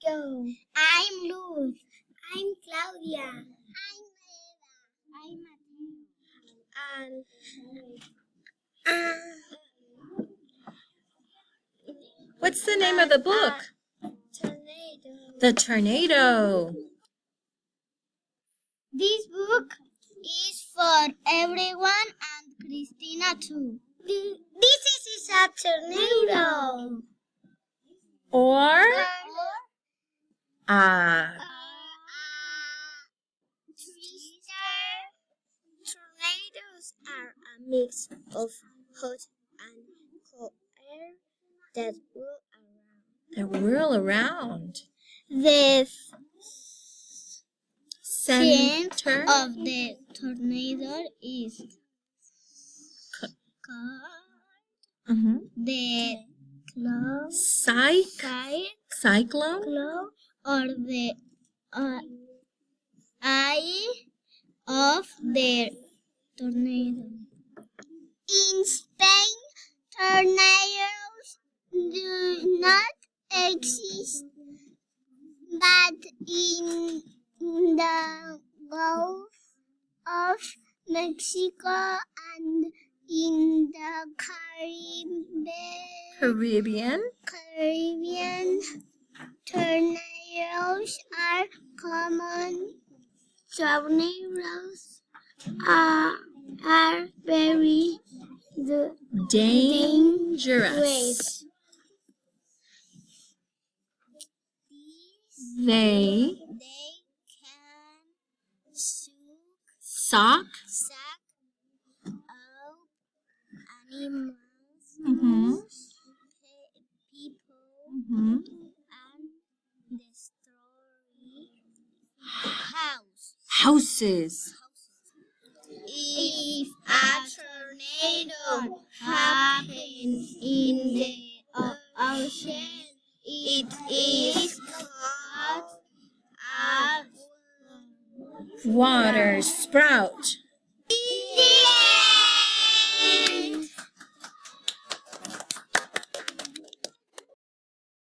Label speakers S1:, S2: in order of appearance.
S1: Joe. I'm Luz. I'm Claudia. I'm Eva. I'm Mateo.
S2: What's the name of the book?
S1: Tornado.
S2: The Tornado.
S1: This book is for everyone and Christina too. This is a tornado.
S2: Or
S1: Twister. Tornadoes are a mix of hot and cold air that
S2: whirl around.
S1: The
S2: Center
S1: of the tornado is the
S2: cyclone
S1: or the eye of the tornado. In Spain, tornadoes do not exist, but in the Gulf of Mexico and in the
S2: Caribbean.
S1: Tornadoes are common. Tornadoes are very
S2: dangerous. They
S1: can
S2: suck
S1: up animals, people, and destroy
S2: houses.
S1: If a tornado happens in the ocean, it is called a
S2: water sprout.